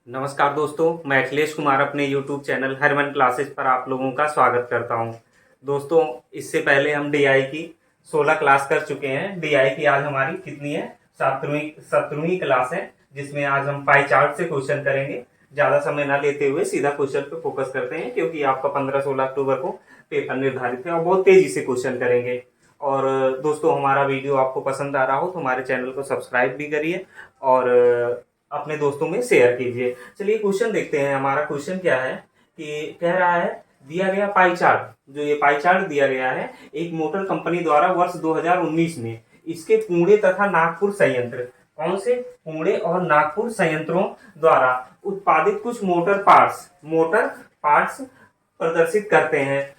नमस्कार दोस्तों, मैं अखिलेश कुमार अपने YouTube चैनल हरमन क्लासेस पर आप लोगों का स्वागत करता हूं। दोस्तों, इससे पहले हम DI की 16 क्लास कर चुके हैं। DI की आज हमारी कितनी है? 17वीं क्लास है, जिसमें आज हम पाई चार्ट से क्वेश्चन करेंगे। ज़्यादा समय ना लेते हुए सीधा क्वेश्चन पे फोकस करते हैं, क्योंकि आपका 15-16 अक्टूबर को पेपर निर्धारित है और बहुत तेजी से क्वेश्चन करेंगे। और दोस्तों, हमारा वीडियो आपको पसंद आ रहा हो तो हमारे चैनल को सब्सक्राइब भी करिए और अपने दोस्तों में शेयर कीजिए। चलिए क्वेश्चन देखते हैं। हमारा क्वेश्चन क्या है कि कह रहा है, दिया गया पाई चार्ट, जो ये पाई चार्ट दिया गया है, एक मोटर कंपनी द्वारा वर्ष 2019 में इसके पुणे तथा नागपुर संयंत्र, कौन से? पुणे और नागपुर संयंत्रों द्वारा उत्पादित कुछ मोटर पार्ट्स प्रदर्शित करते हैं,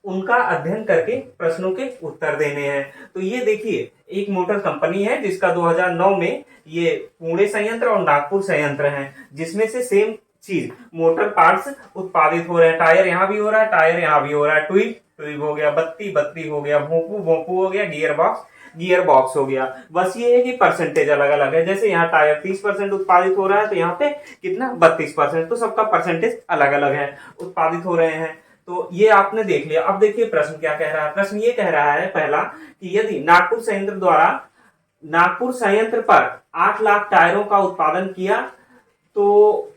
उनका अध्ययन करके प्रश्नों के उत्तर देने हैं। तो ये देखिए, एक मोटर कंपनी है जिसका 2009 में ये पुणे संयंत्र और नागपुर संयंत्र हैं, जिसमें से सेम चीज मोटर पार्ट्स उत्पादित हो रहे हैं। टायर यहाँ भी हो रहा है, टायर यहाँ भी हो रहा है, ट्यूब हो गया, बत्ती हो गया, भोंपू हो गया, गियर बॉक्स हो गया। बस ये है कि परसेंटेज अलग अलग है। जैसे यहाँ टायर 30% उत्पादित हो रहा है, तो यहाँ पे कितना? 32%। तो सबका परसेंटेज अलग अलग है, उत्पादित हो रहे हैं। तो ये आपने देख लिया। अब देखिए प्रश्न क्या कह रहा है। प्रश्न ये कह रहा है पहला, कि यदि नागपुर संयंत्र पर 8 लाख टायरों का उत्पादन किया, तो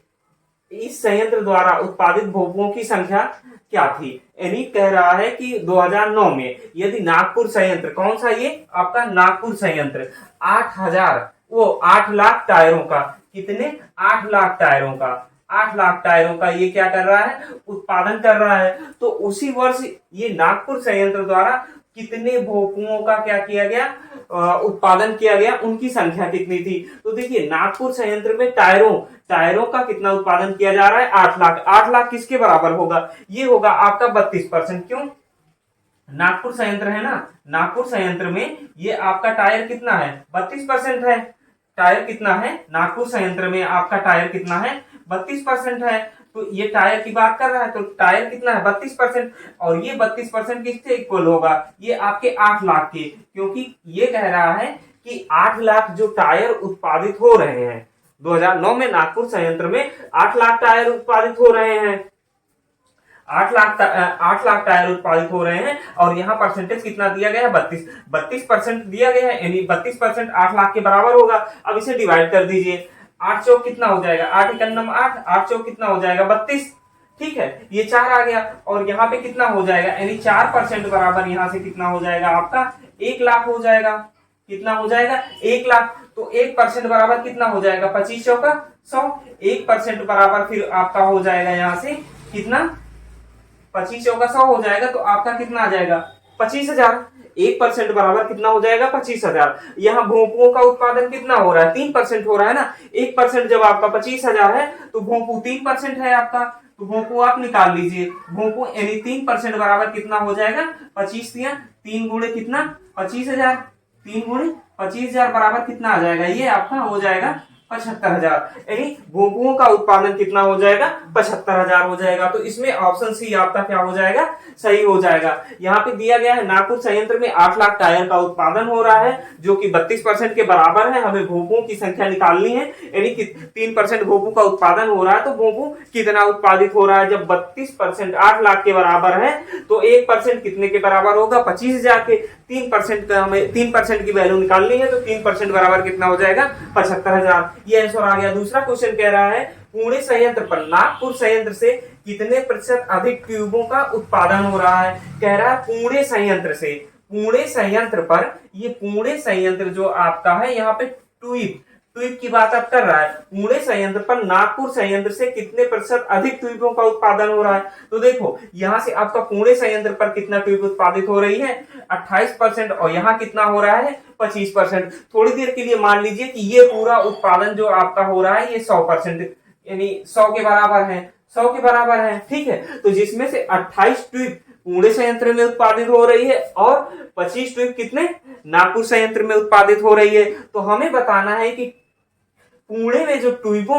इस संयंत्र द्वारा उत्पादित भोंपुओं की संख्या क्या थी? यानी कह रहा है कि 2009 में यदि नागपुर संयंत्र, कौन सा? ये आपका नागपुर संयंत्र 8 लाख टायरों का, कितने? 8 लाख टायरों का, 8 लाख टायरों का ये क्या कर रहा है? उत्पादन कर रहा है। तो उसी वर्ष ये नागपुर संयंत्र द्वारा कितने भोंपुओं का क्या किया गया? उत्पादन किया गया, उनकी संख्या कितनी थी? तो देखिए, नागपुर संयंत्र में टायरों का कितना उत्पादन किया जा रहा है? 8 लाख। 8 लाख किसके बराबर होगा? ये होगा आपका 32%। क्यों? नागपुर संयंत्र है ना, नागपुर संयंत्र में ये आपका टायर कितना है? 32% है। टायर कितना है? नागपुर संयंत्र में आपका टायर कितना है? 32% है। तो ये टायर की बात कर रहा है, तो टायर कितना है? 32%। और ये 32% किससे इक्वल होगा? ये आपके 8 लाख के, क्योंकि ये कह रहा है कि 8 लाख जो टायर उत्पादित हो रहे हैं 2009 में नागपुर संयंत्र में 8 लाख टायर उत्पादित हो रहे हैं। 8 लाख टायर उत्पादित हो रहे हैं, और यहाँ परसेंटेज कितना दिया गया है? 32% दिया गया है, यानी 32% 8 लाख के बराबर होगा। अब इसे डिवाइड कर दीजिए। 8 चौक कितना हो जाएगा? 8 एकम 8, 8 चौक कितना हो जाएगा? 32। ठीक है, ये 4 आ गया, और यहाँ पे कितना हो जाएगा? यानी 4% बराबर यहाँ से कितना हो जाएगा? आपका 1 लाख हो जाएगा। कितना हो जाएगा? 1 लाख। तो 1% बराबर कितना हो जाएगा? 25 चौका 100। 1% बराबर फिर आपका हो जाएगा यहाँ से कितना? 25 चौका 100 हो जाएगा। तो आपका कितना आ जाएगा? 25,000। 1% बराबर कितना हो जाएगा? 25,000। यहाँ भोंपुओं का उत्पादन कितना हो रहा है? 3% हो रहा है ना। 1% जब आपका 25,000 है, तो भोंपू 3% है आपका, तो भोंपू आप निकाल लीजिए। भोंपू यानी 3% बराबर कितना हो जाएगा? 25 दिया 3 गुणे कितना? 25,000। 3 गुणे 25,000 बराबर कितना आ जाएगा? ये आपका हो जाएगा 75,000। यानी भोंपुओं का उत्पादन कितना हो जाएगा? 75,000 हो जाएगा। तो इसमें ऑप्शन सी आपका क्या हो जाएगा? सही हो जाएगा। यहाँ पे दिया गया है नागपुर संयंत्र में 8 लाख टायर का उत्पादन हो रहा है, जो कि 32% के बराबर है। हमें भोंपुओं की संख्या निकालनी है, यानी कि 3% भोंपू का उत्पादन हो रहा है, तो भोंपू कितना उत्पादित हो रहा है? जब 32% 8 लाख के बराबर है, तो 1% कितने के बराबर होगा? 25,000 के। 3% का हमें 3% की वैल्यू निकालनी है, तो 3% बराबर कितना हो जाएगा? 75,000। ये आंसर आ गया। दूसरा क्वेश्चन कह रहा है, पुणे संयंत्र पर नागपुर संयंत्र से कितने प्रतिशत अधिक ट्यूबों का उत्पादन हो रहा है? कह रहा है पुणे संयंत्र से, पुणे संयंत्र पर, ये पुणे संयंत्र जो आपका है, यहाँ पे ट्यूब की बात अब कर रहा है। पुणे संयंत्र पर नागपुर संयंत्र से कितने प्रतिशत अधिक ट्यूबों का उत्पादन हो रहा है? तो देखो, यहाँ से आपका पुणे संयंत्र पर कितना ट्यूब उत्पादित हो रही है? 28%। और यहाँ कितना हो रहा है? 25%। थोड़ी देर के लिए मान लीजिए कि ये पूरा उत्पादन जो आपका हो रहा है, ये 100%, यानी 100 के बराबर है। 100 के बराबर है, ठीक है। तो जिसमें से 28 ट्यूब पुणे संयंत्र में उत्पादित हो रही है, और 25 ट्यूब कितने? नागपुर संयंत्र में उत्पादित हो रही है। तो हमें बताना है कि पुणे में जो ट्यूब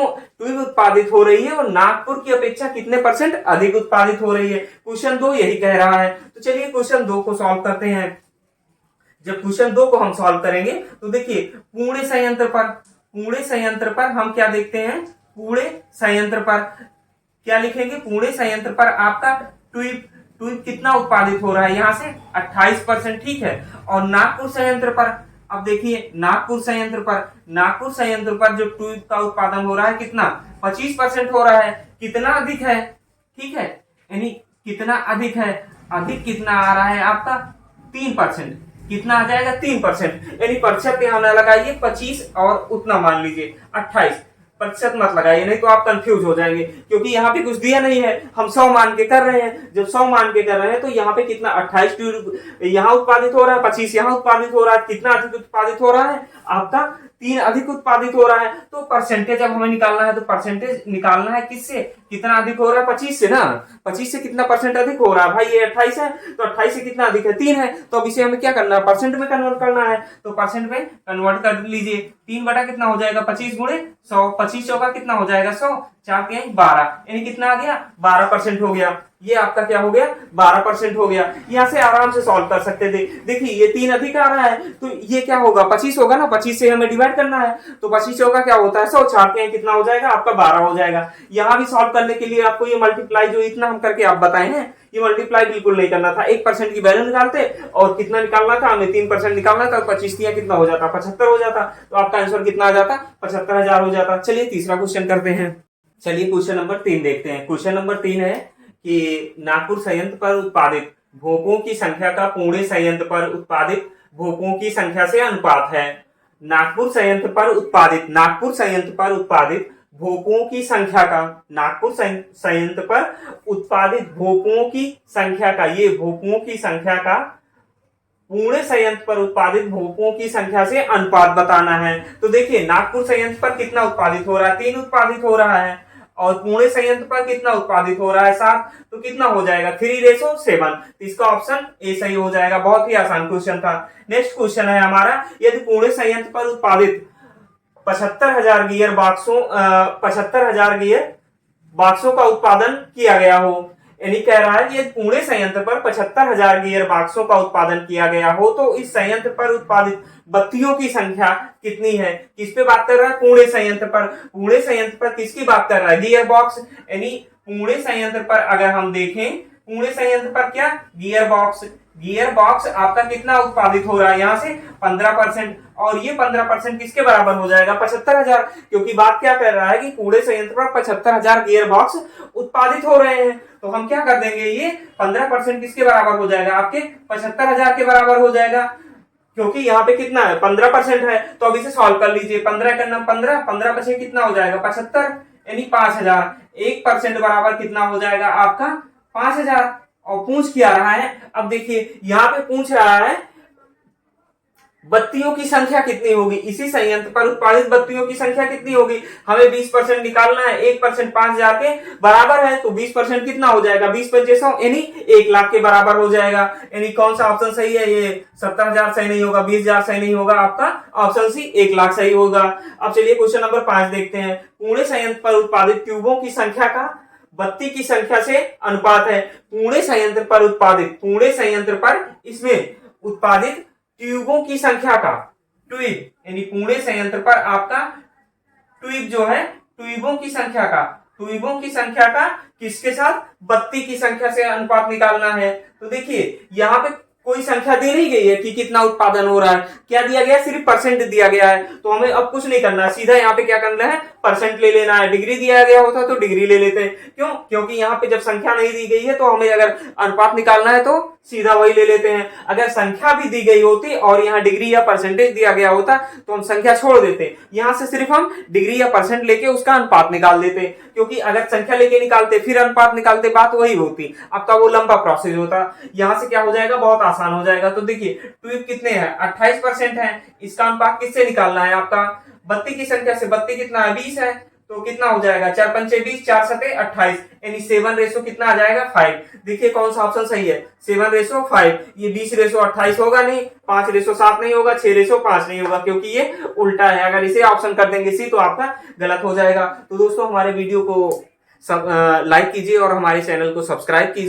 उत्पादित हो रही है, वो नागपुर की अपेक्षा कितने परसेंट अधिक उत्पादित हो रही है। क्वेश्चन 2 यही कह रहा है। तो चलिए क्वेश्चन 2 को सॉल्व करते हैं। जब क्वेश्चन 2 को हम सॉल्व करेंगे, तो देखिए पुणे संयंत्र पर हम क्या देखते हैं? पूरे संयंत्र पर क्या लिखेंगे, पूरे संयंत्र पर आपका ट्यूब कितना उत्पादित हो रहा है, यहां से 28%, ठीक है। और नागपुर संयंत्र पर, अब देखिए नागपुर संयंत्र पर जो ट्यूब का उत्पादन हो रहा है कितना, 25% हो रहा है। कितना अधिक है, ठीक है, यानी कितना अधिक है, अधिक कितना आ रहा है आपका 3%, कितना आ जाएगा 3%, यानी प्रतिशत यहां ना लगाइए 25 और उतना मान लीजिए 28, प्रतिशत मत लगाइए नहीं तो आप कंफ्यूज हो जाएंगे, क्योंकि यहाँ पे कुछ दिया नहीं है, हम 100 मान के कर रहे हैं। जब 100 मान के कर रहे हैं तो यहाँ पे कितना 28 ट्यूब यहाँ उत्पादित हो रहा है, 25 यहाँ उत्पादित हो रहा है, कितना अधिक उत्पादित हो रहा है आपका 3 अधिक उत्पादित हो रहा है। तो परसेंटेज अब हमें निकालना है, तो परसेंटेज निकालना है किससे, कितना अधिक हो रहा है, 25 से ना, 25 से कितना परसेंट अधिक हो रहा है भाई, ये 28 है तो 28 से कितना अधिक है, 3 है। तो अब इसे हमें क्या करना है, परसेंट में कन्वर्ट करना है, तो परसेंट में कन्वर्ट कर लीजिए। 3 बटा कितना हो जाएगा 25 गुणे 100, 25 का कितना हो जाएगा 100, 4 के 12, यानी कितना आ गया 12% हो गया। ये आपका क्या हो गया 12% हो गया। यहाँ से आराम से सॉल्व कर सकते थे। देखिए ये 3 अधिक आ रहा है तो ये क्या होगा 25 होगा ना, 25 से हमें डिवाइड करना है, तो 25 का क्या होता है 100, 4 के कितना हो जाएगा आपका 12 हो जाएगा। यहाँ भी सॉल्व करने के लिए आपको ये मल्टीप्लाई जो इतना हम करके आप बताए हैं, ये मल्टीप्लाई बिल्कुल नहीं करना था, 1% की वैल्यू निकालते और कितना निकालना था हमें 3% निकालना था, 25 कितना हो जाता 75 हो जाता, तो आपका आंसर कितना आ जाता 75,000 हो जाता। चलिए तीसरा क्वेश्चन करते हैं। चलिए क्वेश्चन नंबर 3 देखते हैं। क्वेश्चन नंबर 3 है कि नागपुर संयंत्र पर उत्पादित भोपों की संख्या का पुणे संयंत्र पर उत्पादित भोपों की संख्या से अनुपात है। नागपुर संयंत्र पर उत्पादित भोपों की संख्या का, नागपुर संयंत्र पर उत्पादित भोपों की संख्या का, ये भोपों की संख्या का पुणे संयंत्र पर उत्पादित भोपों की संख्या से अनुपात बताना है। तो देखिए नागपुर संयंत्र पर कितना उत्पादित हो रहा है, 3 उत्पादित हो रहा है, और पुणे संयंत्र पर कितना उत्पादित हो रहा है 7, तो कितना हो जाएगा 3:7। तो इसका ऑप्शन ए सही हो जाएगा। बहुत ही आसान क्वेश्चन था। नेक्स्ट क्वेश्चन है हमारा, यदि पुणे संयंत्र पर उत्पादित 75,000 गियर बॉक्सों का उत्पादन किया गया हो, यानी कह रहा है कि यदि पुणे संयंत्र पर 75,000 गियर बॉक्सों का उत्पादन किया गया हो तो इस संयंत्र पर उत्पादित बत्तियों की संख्या कितनी है। किस पे बात कर रहा है, पुणे संयंत्र पर। पुणे संयंत्र पर किसकी बात कर रहा है, गियर बॉक्स, यानी पुणे संयंत्र पर अगर हम देखें, पुणे संयंत्र पर क्या गियर बॉक्स आपका कितना उत्पादित हो रहा है, यहाँ से 15%, और ये 15% किसके बराबर हो जाएगा 75,000, क्योंकि बात क्या कर रहा है कि पुणे संयंत्र पर 75,000 गियर बॉक्स उत्पादित हो रहे हैं। तो हम क्या कर देंगे, ये 15% किसके बराबर हो जाएगा, आपके 75,000 के बराबर हो जाएगा, क्योंकि यहाँ पे कितना है 15% है। तो अब इसे सॉल्व कर लीजिए, 15 करना 15% कितना हो जाएगा 75, यानी 5,000, 1% बराबर कितना हो जाएगा आपका 5,000। और पूछ क्या रहा है, अब देखिए यहाँ पे पूछ रहा है बत्तियों की संख्या कितनी होगी, इसी संयंत्र पर उत्पादित बत्तियों की संख्या कितनी होगी। हमें 20% निकालना है, 1% 5,000 के बराबर है, तो 20% कितना हो जाएगा 20×500 यानी 1 लाख के बराबर हो जाएगा। यानी कौन सा ऑप्शन सही है, ये 70,000 सही नहीं होगा, 20,000 सही नहीं होगा, आपका ऑप्शन सी 1 लाख सही होगा। अब चलिए क्वेश्चन नंबर 5 देखते हैं। पुणे संयंत्र पर उत्पादित ट्यूबों की संख्या का बत्ती की संख्या से अनुपात है। पुणे संयंत्र पर इसमें उत्पादित ट्यूबों की संख्या का, ट्यूब यानी पुणे संयंत्र पर आपका ट्यूब जो है ट्यूबों की संख्या का किसके साथ, बत्ती की संख्या से अनुपात निकालना है। तो देखिए यहाँ पे कोई संख्या दी नहीं गई है कि कितना उत्पादन हो रहा है, क्या दिया गया सिर्फ परसेंट दिया गया है। तो हमें अब कुछ नहीं करना है, सीधा यहाँ पे क्या करना है परसेंट ले लेना है। डिग्री दिया गया होता तो डिग्री ले लेते हैं, क्यों, क्योंकि यहाँ पे जब संख्या नहीं दी गई है तो हमें अगर अनुपात निकालना है तो सीधा वही ले लेते हैं। अगर संख्या भी दी गई होती और यहाँ डिग्री या परसेंटेज दिया गया होता तो हम संख्या छोड़ देते, यहाँ से सिर्फ हम डिग्री या परसेंट लेके उसका अनुपात निकाल देते, क्योंकि अगर संख्या लेके निकालते फिर अनुपात निकालते बात वही होती, आपका वो लंबा प्रोसेस होता। यहाँ से क्या हो जाएगा, बहुत आसान हो जाएगा। तो देखिए ट्यूब कितने हैं 28% है, इसका अनुपात किससे निकालना है, आपका बत्ती की संख्या से। बत्ती कितना है 20 है, तो कितना हो जाएगा 4 पंचे 20, 4 सते 28, यानी 7 कितना आ जाएगा 5। देखिए कौन सा ऑप्शन सही है 7:5। ये 20:28 होगा नहीं, 5:7 नहीं होगा, 6:5 नहीं होगा, क्योंकि ये उल्टा है। अगर इसे ऑप्शन कर देंगे सी तो आपका गलत हो जाएगा। तो दोस्तों हमारे वीडियो को लाइक कीजिए और हमारे चैनल को सब्सक्राइब कीजिए।